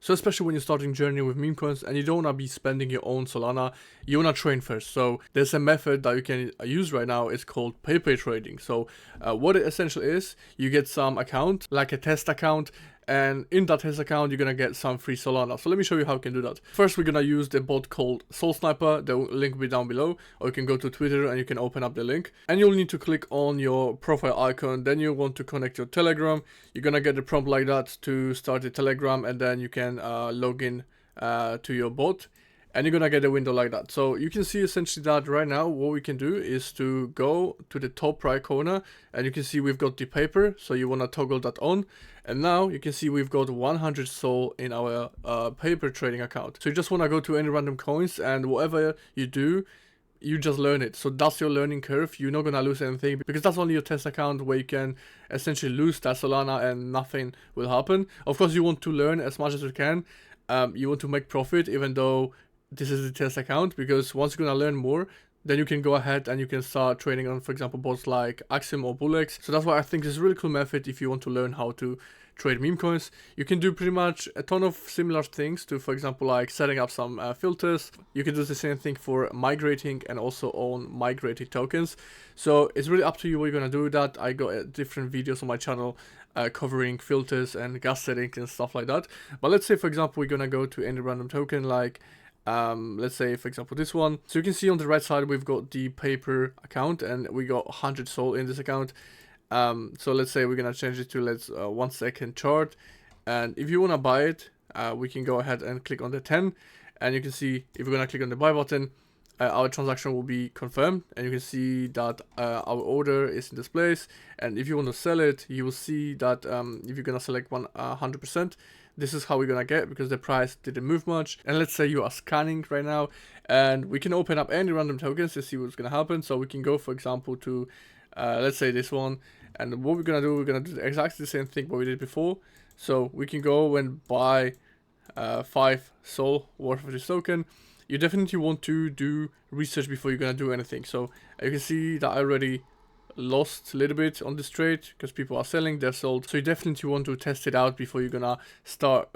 So especially when you're starting journey with meme coins and you don't want to be spending your own Solana, you want to train first. So there's a method that you can use right now. It's called paper trading. So what it essentially is, you get some account, like a test account, and in that test account, you're going to get some free Solana. So let me show you how you can do that. First, we're going to use the bot called Soul Sniper. The link will be down below, or you can go to Twitter and you can open up the link. And you'll need to click on your profile icon. Then you want to connect your Telegram. You're going to get a prompt like that to start the Telegram, and then you can log in to your bot. And you're gonna get a window like that. So you can see essentially that right now what we can do is to go to the top right corner, and you can see we've got the paper, so you want to toggle that on. And now you can see we've got 100 Sol in our paper trading account. So you just want to go to any random coins, and whatever you do, you just learn it. So that's your learning curve. You're not gonna lose anything, because that's only your test account where you can essentially lose that Solana and nothing will happen. Of course, you want to learn as much as you can. You want to make profit, even though this is the test account, because once you're gonna learn more, then you can go ahead and you can start trading on, for example, bots like Axiom or Bullx. So that's why I think this is a really cool method if you want to learn how to trade meme coins. You can do pretty much a ton of similar things to, for example, like setting up some filters. You can do the same thing for migrating and also own migrated tokens. So it's really up to you what you're gonna do with that. I got different videos on my channel covering filters and gas settings and stuff like that. But let's say, for example, we're gonna go to any random token like let's say, for example, this one. So you can see on the right side we've got the paper account, and we got 100 Sol in this account. So let's say we're gonna change it to 1 second chart, and if you want to buy it, we can go ahead and click on the 10, and you can see if we're gonna click on the buy button, our transaction will be confirmed, and you can see that our order is in this place. And if you want to sell it, you will see that if you're gonna select 100%, this is how we're gonna get, because the price didn't move much. And let's say you are scanning right now, and we can open up any random tokens to see what's gonna happen. So we can go, for example, to let's say this one, and what we're gonna do exactly the same thing what we did before. So we can go and buy 5 Sol worth of this token. You definitely want to do research before you're gonna do anything. So you can see that I already lost a little bit on this trade because people are selling, they're sold. So you definitely want to test it out before you're gonna start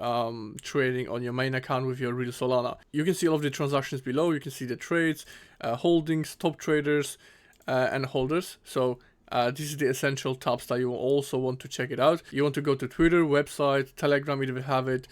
trading on your main account with your real Solana. You can see all of the transactions below. You can see the trades, holdings, top traders, and holders. So this is the essential tabs that you also want to check it out. You want to go to Twitter, website, Telegram, if you have it.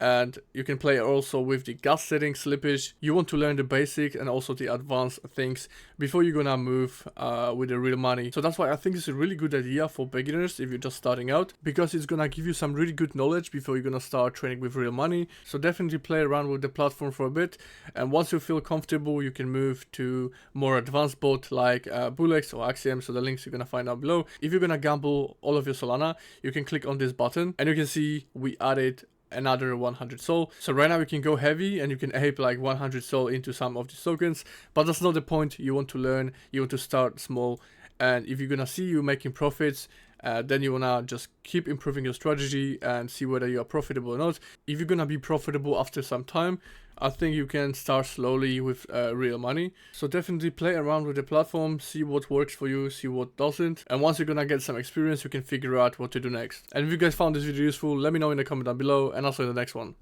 And you can play also with the gas settings, slippage. You want to learn the basics and also the advanced things before you're gonna move with the real money. So that's why I think it's a really good idea for beginners if you're just starting out, because it's gonna give you some really good knowledge before you're gonna start trading with real money. So definitely play around with the platform for a bit, and once you feel comfortable, you can move to more advanced bot like Bullx or Axiom. So the links you're gonna find down below. If you're gonna gamble all of your Solana, you can click on this button, and you can see we added another 100 Sol. So right now you can go heavy and you can ape like 100 Sol into some of these tokens, but that's not the point. You want to learn, you want to start small, and if you're gonna see you making profits, then you wanna just keep improving your strategy and see whether you are profitable or not. If you're gonna be profitable after some time, I think you can start slowly with real money. So definitely play around with the platform, see what works for you, see what doesn't. And once you're gonna get some experience, you can figure out what to do next. And if you guys found this video useful, let me know in the comment down below, and I'll see you in the next one.